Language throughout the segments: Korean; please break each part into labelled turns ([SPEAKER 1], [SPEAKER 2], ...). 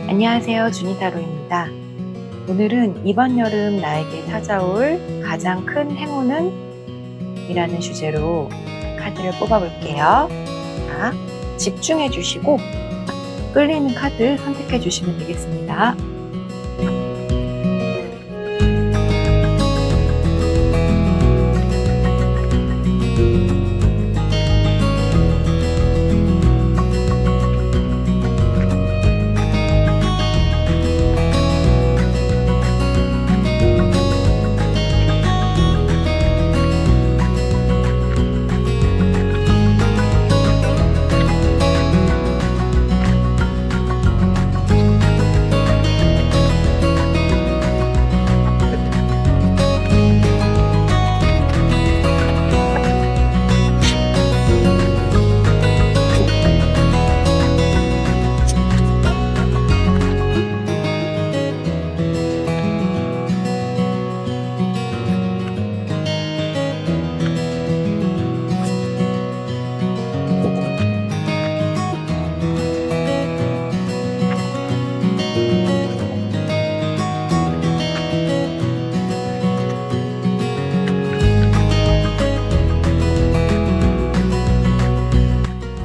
[SPEAKER 1] 안녕하세요. 주니타로입니다. 오늘은 이번 여름 나에게 찾아올 가장 큰 행운은? 이라는 주제로 카드를 뽑아볼게요. 자, 집중해 주시고 끌리는 카드 선택해 주시면 되겠습니다.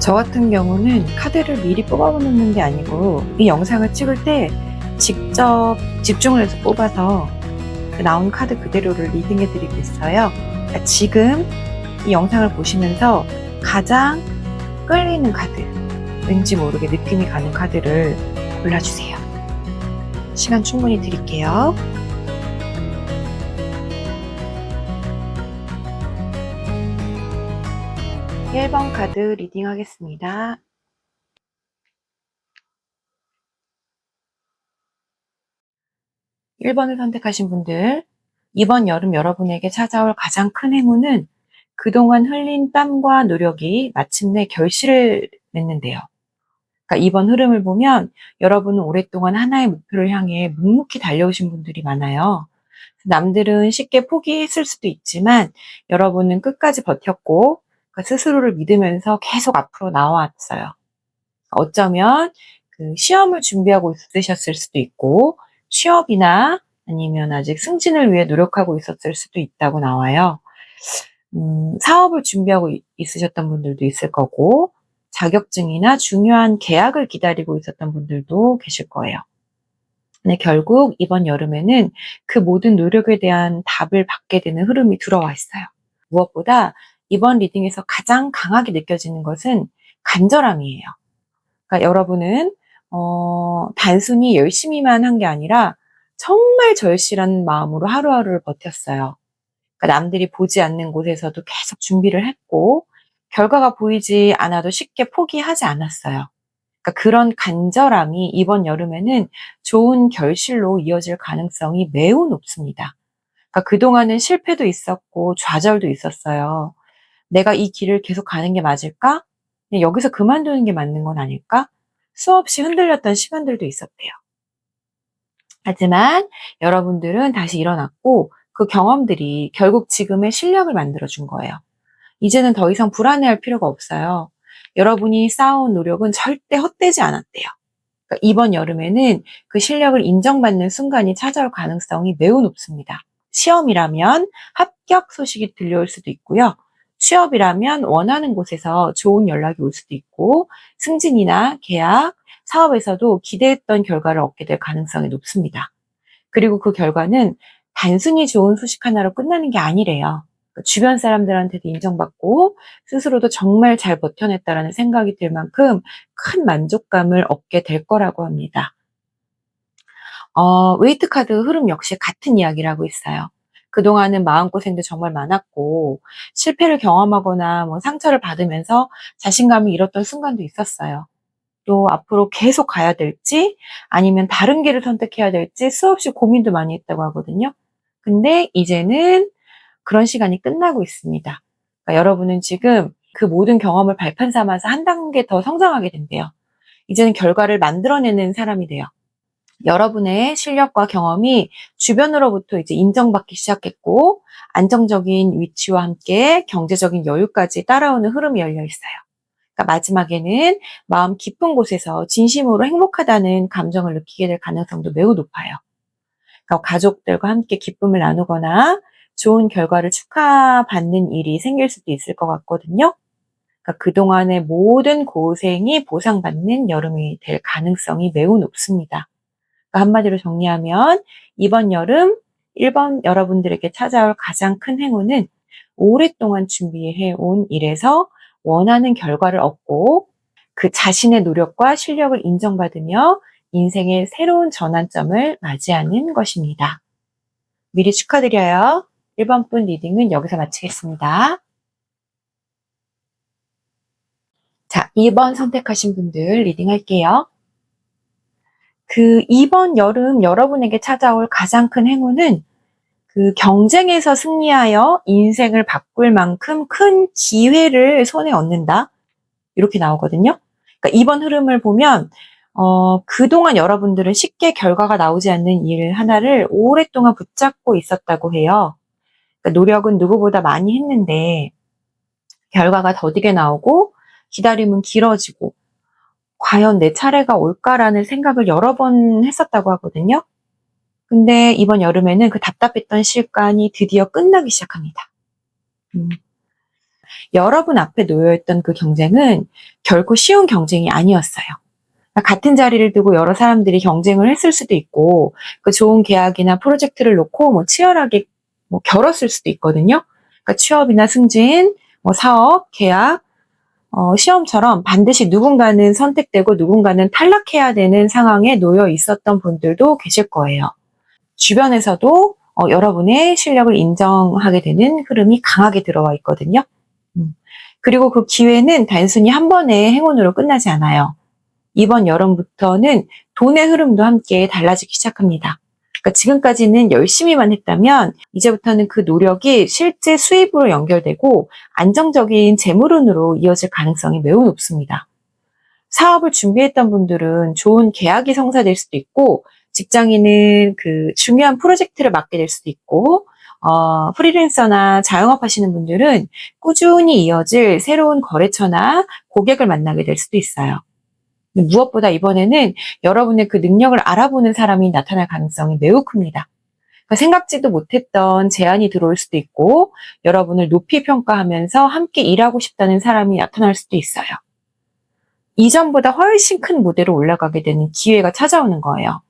[SPEAKER 1] 저 같은 경우는 카드를 미리 뽑아놓는 게 아니고 이 영상을 찍을 때 직접 집중을 해서 뽑아서 그 나온 카드 그대로를 리딩해 드리고 있어요. 그러니까 지금 이 영상을 보시면서 가장 끌리는 카드, 왠지 모르게 느낌이 가는 카드를 골라주세요. 시간 충분히 드릴게요. 일 번 카드 리딩 하겠습니다. 일 번을 선택하신 분들, 이번 여름 여러분에게 찾아올 가장 큰 행운은 그동안 흘린 땀과 노력이 마침내 결실을 맺는데요. 그러니까 이번 흐름을 보면 여러분은 오랫동안 하나의 목표를 향해 묵묵히 달려오신 분들이 많아요. 남들은 쉽게 포기했을 수도 있지만 여러분은 끝까지 버텼고 스스로를 믿으면서 계속 앞으로 나와왔어요. 어쩌면 그 시험을 준비하고 있으셨을 수도 있고 취업이나 아니면 아직 승진을 위해 노력하고 있었을 수도 있다고 나와요. 사업을 준비하고 있으셨던 분들도 있을 거고 자격증이나 중요한 계약을 기다리고 있었던 분들도 계실 거예요. 근데 결국 이번 여름에는 그 모든 노력에 대한 답을 받게 되는 흐름이 들어와 있어요. 무엇보다 이번 리딩에서 가장 강하게 느껴지는 것은 간절함이에요. 그러니까 여러분은 단순히 열심히만 한 게 아니라 정말 절실한 마음으로 하루하루를 버텼어요. 그러니까 남들이 보지 않는 곳에서도 계속 준비를 했고 결과가 보이지 않아도 쉽게 포기하지 않았어요. 그러니까 그런 간절함이 이번 여름에는 좋은 결실로 이어질 가능성이 매우 높습니다. 그러니까 그동안은 실패도 있었고 좌절도 있었어요. 내가 이 길을 계속 가는 게 맞을까? 그냥 여기서 그만두는 게 맞는 건 아닐까? 수없이 흔들렸던 시간들도 있었대요. 하지만 여러분들은 다시 일어났고 그 경험들이 결국 지금의 실력을 만들어준 거예요. 이제는 더 이상 불안해할 필요가 없어요. 여러분이 쌓아온 노력은 절대 헛되지 않았대요. 그러니까 이번 여름에는 그 실력을 인정받는 순간이 찾아올 가능성이 매우 높습니다. 시험이라면 합격 소식이 들려올 수도 있고요. 취업이라면 원하는 곳에서 좋은 연락이 올 수도 있고 승진이나 계약, 사업에서도 기대했던 결과를 얻게 될 가능성이 높습니다. 그리고 그 결과는 단순히 좋은 소식 하나로 끝나는 게 아니래요. 주변 사람들한테도 인정받고 스스로도 정말 잘 버텨냈다라는 생각이 들 만큼 큰 만족감을 얻게 될 거라고 합니다. 웨이트 카드 흐름 역시 같은 이야기를 하고 있어요. 그동안은 마음고생도 정말 많았고 실패를 경험하거나 상처를 받으면서 자신감을 잃었던 순간도 있었어요. 또 앞으로 계속 가야 될지 아니면 다른 길을 선택해야 될지 수없이 고민도 많이 했다고 하거든요. 근데 이제는 그런 시간이 끝나고 있습니다. 그러니까 여러분은 지금 그 모든 경험을 발판 삼아서 한 단계 더 성장하게 된대요. 이제는 결과를 만들어내는 사람이 돼요. 여러분의 실력과 경험이 주변으로부터 이제 인정받기 시작했고 안정적인 위치와 함께 경제적인 여유까지 따라오는 흐름이 열려 있어요. 그러니까 마지막에는 마음 깊은 곳에서 진심으로 행복하다는 감정을 느끼게 될 가능성도 매우 높아요. 그러니까 가족들과 함께 기쁨을 나누거나 좋은 결과를 축하받는 일이 생길 수도 있을 것 같거든요. 그러니까 그동안의 모든 고생이 보상받는 여름이 될 가능성이 매우 높습니다. 그러니까 한마디로 정리하면 이번 여름 1번 여러분들에게 찾아올 가장 큰 행운은 오랫동안 준비해 온 일에서 원하는 결과를 얻고 그 자신의 노력과 실력을 인정받으며 인생의 새로운 전환점을 맞이하는 것입니다. 미리 축하드려요. 1번 분 리딩은 여기서 마치겠습니다. 자, 2번 선택하신 분들 리딩 할게요. 2번 여름 여러분에게 찾아올 가장 큰 행운은 경쟁에서 승리하여 인생을 바꿀 만큼 큰 기회를 손에 얻는다. 이렇게 나오거든요. 그러니까 이번 흐름을 보면 그동안 여러분들은 쉽게 결과가 나오지 않는 일 하나를 오랫동안 붙잡고 있었다고 해요. 그러니까 노력은 누구보다 많이 했는데 결과가 더디게 나오고 기다림은 길어지고 과연 내 차례가 올까라는 생각을 여러 번 했었다고 하거든요. 근데 이번 여름에는 그 답답했던 시간이 드디어 끝나기 시작합니다. 여러분 앞에 놓여있던 그 경쟁은 결코 쉬운 경쟁이 아니었어요. 같은 자리를 두고 여러 사람들이 경쟁을 했을 수도 있고, 그 좋은 계약이나 프로젝트를 놓고 치열하게 겨뤘을 수도 있거든요. 그러니까 취업이나 승진, 사업, 계약, 시험처럼 반드시 누군가는 선택되고 누군가는 탈락해야 되는 상황에 놓여 있었던 분들도 계실 거예요. 주변에서도 여러분의 실력을 인정하게 되는 흐름이 강하게 들어와 있거든요. 그리고 그 기회는 단순히 한 번의 행운으로 끝나지 않아요. 이번 여름부터는 돈의 흐름도 함께 달라지기 시작합니다. 그러니까 지금까지는 열심히만 했다면 이제부터는 그 노력이 실제 수입으로 연결되고 안정적인 재물운으로 이어질 가능성이 매우 높습니다. 사업을 준비했던 분들은 좋은 계약이 성사될 수도 있고, 직장인은 중요한 프로젝트를 맡게 될 수도 있고, 프리랜서나 자영업 하시는 분들은 꾸준히 이어질 새로운 거래처나 고객을 만나게 될 수도 있어요. 무엇보다 이번에는 여러분의 그 능력을 알아보는 사람이 나타날 가능성이 매우 큽니다. 그러니까 생각지도 못했던 제안이 들어올 수도 있고, 여러분을 높이 평가하면서 함께 일하고 싶다는 사람이 나타날 수도 있어요. 이전보다 훨씬 큰 무대로 올라가게 되는 기회가 찾아오는 거예요.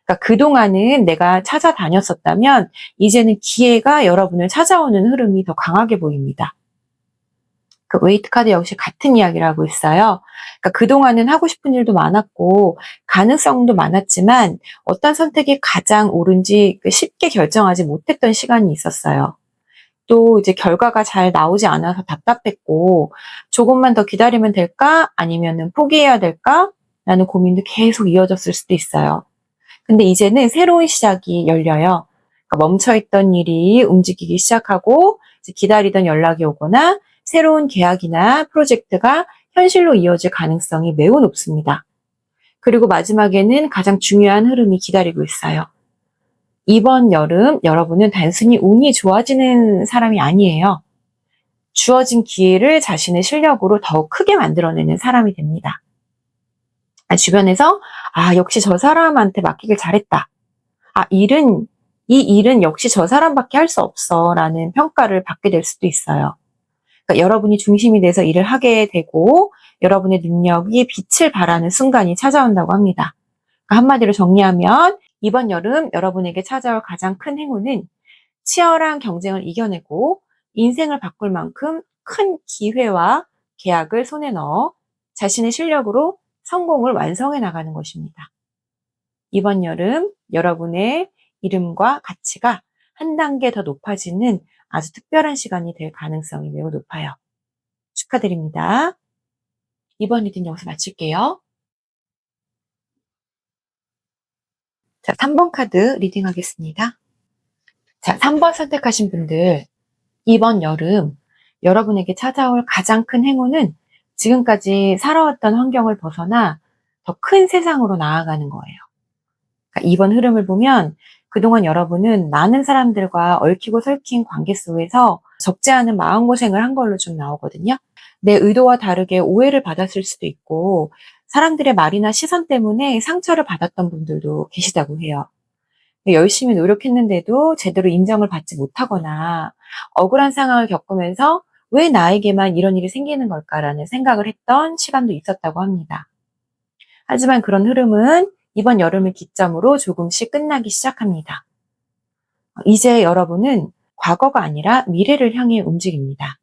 [SPEAKER 1] 그러니까 그동안은 내가 찾아다녔었다면 이제는 기회가 여러분을 찾아오는 흐름이 더 강하게 보입니다. 그 웨이트 카드 역시 같은 이야기를 하고 있어요. 그러니까 그동안은 하고 싶은 일도 많았고 가능성도 많았지만 어떤 선택이 가장 옳은지 쉽게 결정하지 못했던 시간이 있었어요. 또 이제 결과가 잘 나오지 않아서 답답했고 조금만 더 기다리면 될까? 아니면은 포기해야 될까? 라는 고민도 계속 이어졌을 수도 있어요. 근데 이제는 새로운 시작이 열려요. 그러니까 멈춰있던 일이 움직이기 시작하고 이제 기다리던 연락이 오거나 새로운 계약이나 프로젝트가 현실로 이어질 가능성이 매우 높습니다. 그리고 마지막에는 가장 중요한 흐름이 기다리고 있어요. 이번 여름 여러분은 단순히 운이 좋아지는 사람이 아니에요. 주어진 기회를 자신의 실력으로 더욱 크게 만들어내는 사람이 됩니다. 주변에서 역시 저 사람한테 맡기길 잘했다. 이 일은 역시 저 사람밖에 할 수 없어 라는 평가를 받게 될 수도 있어요. 그러니까 여러분이 중심이 돼서 일을 하게 되고 여러분의 능력이 빛을 발하는 순간이 찾아온다고 합니다. 그러니까 한마디로 정리하면 이번 여름 여러분에게 찾아올 가장 큰 행운은 치열한 경쟁을 이겨내고 인생을 바꿀 만큼 큰 기회와 계약을 손에 넣어 자신의 실력으로 성공을 완성해 나가는 것입니다. 이번 여름 여러분의 이름과 가치가 한 단계 더 높아지는 아주 특별한 시간이 될 가능성이 매우 높아요. 축하드립니다. 이번 리딩 여기서 마칠게요. 자, 3번 카드 리딩 하겠습니다. 자, 3번 선택하신 분들, 이번 여름 여러분에게 찾아올 가장 큰 행운은 지금까지 살아왔던 환경을 벗어나 더 큰 세상으로 나아가는 거예요. 그러니까 이번 흐름을 보면 그동안 여러분은 많은 사람들과 얽히고 설킨 관계 속에서 적지 않은 마음고생을 한 걸로 좀 나오거든요. 내 의도와 다르게 오해를 받았을 수도 있고 사람들의 말이나 시선 때문에 상처를 받았던 분들도 계시다고 해요. 열심히 노력했는데도 제대로 인정을 받지 못하거나 억울한 상황을 겪으면서 '왜 나에게만 이런 일이 생기는 걸까?'라는 생각을 했던 시간도 있었다고 합니다. 하지만 그런 흐름은 이번 여름을 기점으로 조금씩 끝나기 시작합니다. 이제 여러분은 과거가 아니라 미래를 향해 움직입니다.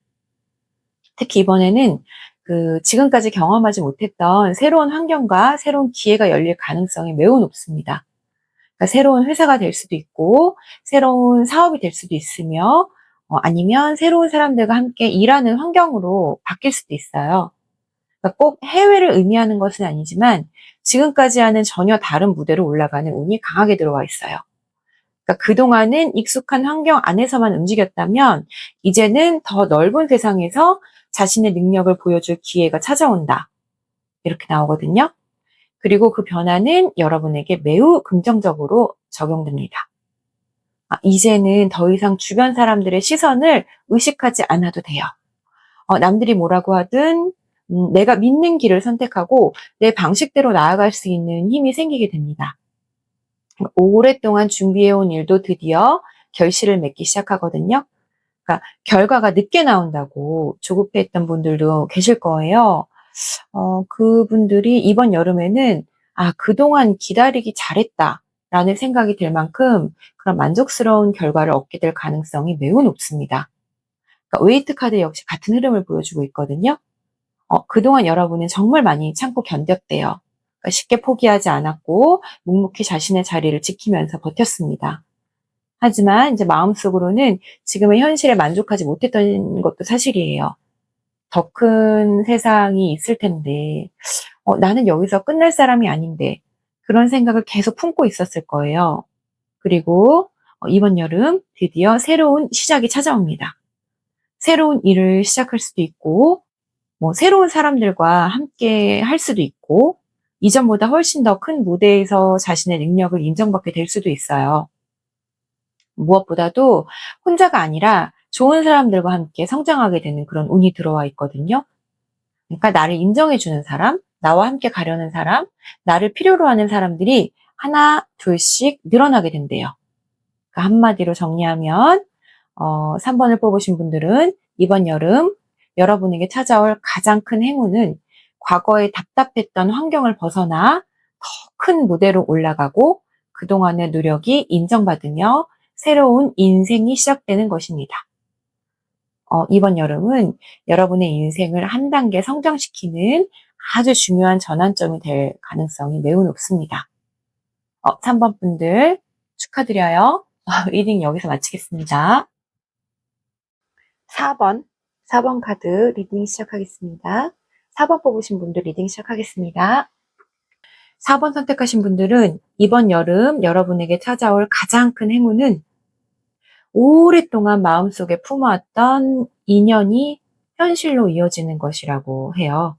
[SPEAKER 1] 특히 이번에는 지금까지 경험하지 못했던 새로운 환경과 새로운 기회가 열릴 가능성이 매우 높습니다. 그러니까 새로운 회사가 될 수도 있고, 새로운 사업이 될 수도 있으며, 아니면 새로운 사람들과 함께 일하는 환경으로 바뀔 수도 있어요. 그러니까 꼭 해외를 의미하는 것은 아니지만, 지금까지와는 전혀 다른 무대로 올라가는 운이 강하게 들어와 있어요. 그러니까 그동안은 익숙한 환경 안에서만 움직였다면, 이제는 더 넓은 세상에서 자신의 능력을 보여줄 기회가 찾아온다. 이렇게 나오거든요. 그리고 그 변화는 여러분에게 매우 긍정적으로 적용됩니다. 이제는 더 이상 주변 사람들의 시선을 의식하지 않아도 돼요. 남들이 뭐라고 하든 내가 믿는 길을 선택하고 내 방식대로 나아갈 수 있는 힘이 생기게 됩니다. 오랫동안 준비해온 일도 드디어 결실을 맺기 시작하거든요. 그러니까 결과가 늦게 나온다고 조급해했던 분들도 계실 거예요. 그분들이 이번 여름에는 '아 그동안 기다리기 잘했다.'라는 생각이 들 만큼 그런 만족스러운 결과를 얻게 될 가능성이 매우 높습니다. 그러니까 웨이트 카드 역시 같은 흐름을 보여주고 있거든요. 그동안 여러분은 정말 많이 참고 견뎠대요. 그러니까 쉽게 포기하지 않았고 묵묵히 자신의 자리를 지키면서 버텼습니다. 하지만 이제 마음속으로는 지금의 현실에 만족하지 못했던 것도 사실이에요. 더 큰 세상이 있을 텐데 '나는 여기서 끝날 사람이 아닌데.' 그런 생각을 계속 품고 있었을 거예요. 그리고 이번 여름 드디어 새로운 시작이 찾아옵니다. 새로운 일을 시작할 수도 있고 새로운 사람들과 함께 할 수도 있고 이전보다 훨씬 더 큰 무대에서 자신의 능력을 인정받게 될 수도 있어요. 무엇보다도 혼자가 아니라 좋은 사람들과 함께 성장하게 되는 그런 운이 들어와 있거든요. 그러니까 나를 인정해 주는 사람, 나와 함께 가려는 사람, 나를 필요로 하는 사람들이 하나, 둘씩 늘어나게 된대요. 그러니까 한마디로 정리하면 3번을 뽑으신 분들은 이번 여름 여러분에게 찾아올 가장 큰 행운은 과거에 답답했던 환경을 벗어나 더 큰 무대로 올라가고 그동안의 노력이 인정받으며 새로운 인생이 시작되는 것입니다. 이번 여름은 여러분의 인생을 한 단계 성장시키는 아주 중요한 전환점이 될 가능성이 매우 높습니다. 3번 분들 축하드려요. 리딩 여기서 마치겠습니다. 4번 카드 리딩 시작하겠습니다. 4번 뽑으신 분들 리딩 시작하겠습니다. 4번 선택하신 분들은 이번 여름 여러분에게 찾아올 가장 큰 행운은 오랫동안 마음속에 품어왔던 인연이 현실로 이어지는 것이라고 해요.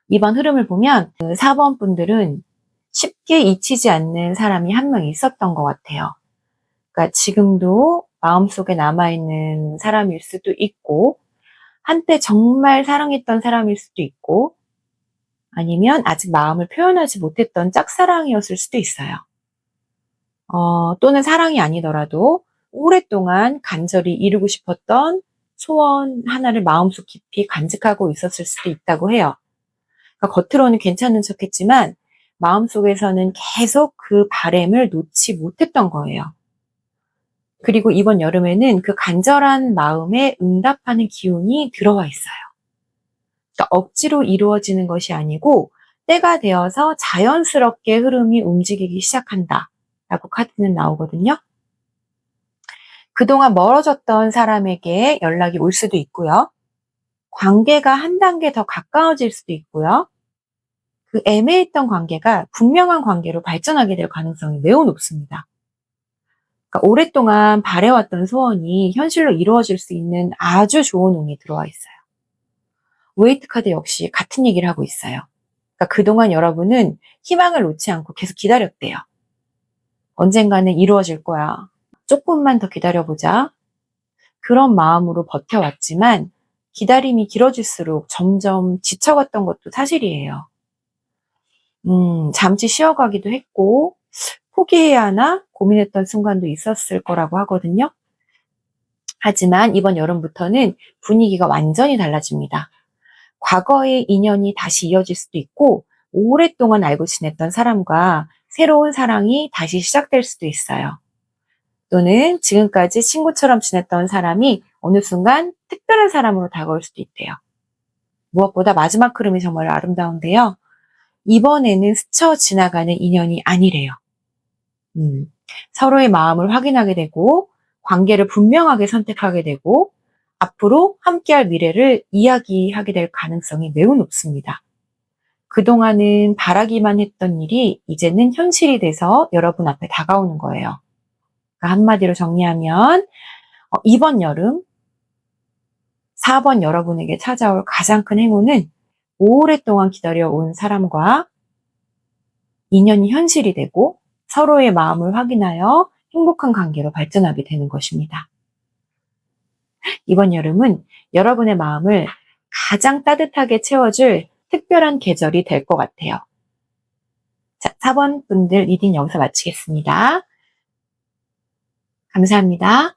[SPEAKER 1] 이번 흐름을 보면 4번 분들은 쉽게 잊히지 않는 사람이 한 명 있었던 것 같아요. 그러니까 지금도 마음속에 남아있는 사람일 수도 있고 한때 정말 사랑했던 사람일 수도 있고 아니면 아직 마음을 표현하지 못했던 짝사랑이었을 수도 있어요. 또는 사랑이 아니더라도 오랫동안 간절히 이루고 싶었던 소원 하나를 마음속 깊이 간직하고 있었을 수도 있다고 해요. 그러니까 겉으로는 괜찮은 척했지만 마음속에서는 계속 그 바람을 놓지 못했던 거예요. 그리고 이번 여름에는 그 간절한 마음에 응답하는 기운이 들어와 있어요. 그러니까 억지로 이루어지는 것이 아니고 때가 되어서 자연스럽게 흐름이 움직이기 시작한다 라고 카드는 나오거든요. 그동안 멀어졌던 사람에게 연락이 올 수도 있고요. 관계가 한 단계 더 가까워질 수도 있고요. 그 애매했던 관계가 분명한 관계로 발전하게 될 가능성이 매우 높습니다. 그러니까 오랫동안 바래왔던 소원이 현실로 이루어질 수 있는 아주 좋은 운이 들어와 있어요. 웨이트 카드 역시 같은 얘기를 하고 있어요. 그러니까 그동안 여러분은 희망을 놓지 않고 계속 기다렸대요. 언젠가는 이루어질 거야. 조금만 더 기다려보자. 그런 마음으로 버텨왔지만 기다림이 길어질수록 점점 지쳐갔던 것도 사실이에요. 잠시 쉬어가기도 했고, 포기해야 하나 고민했던 순간도 있었을 거라고 하거든요. 하지만 이번 여름부터는 분위기가 완전히 달라집니다. 과거의 인연이 다시 이어질 수도 있고, 오랫동안 알고 지냈던 사람과 새로운 사랑이 다시 시작될 수도 있어요. 또는 지금까지 친구처럼 지냈던 사람이 어느 순간 특별한 사람으로 다가올 수도 있대요. 무엇보다 마지막 흐름이 정말 아름다운데요. 이번에는 스쳐 지나가는 인연이 아니래요. 서로의 마음을 확인하게 되고, 관계를 분명하게 선택하게 되고, 앞으로 함께할 미래를 이야기하게 될 가능성이 매우 높습니다. 그동안은 바라기만 했던 일이 이제는 현실이 돼서 여러분 앞에 다가오는 거예요. 그러니까 한마디로 정리하면 이번 여름 4번 여러분에게 찾아올 가장 큰 행운은 오랫동안 기다려온 사람과 인연이 현실이 되고 서로의 마음을 확인하여 행복한 관계로 발전하게 되는 것입니다. 이번 여름은 여러분의 마음을 가장 따뜻하게 채워줄 특별한 계절이 될 것 같아요. 자, 4번 분들 리딩 여기서 마치겠습니다. 감사합니다.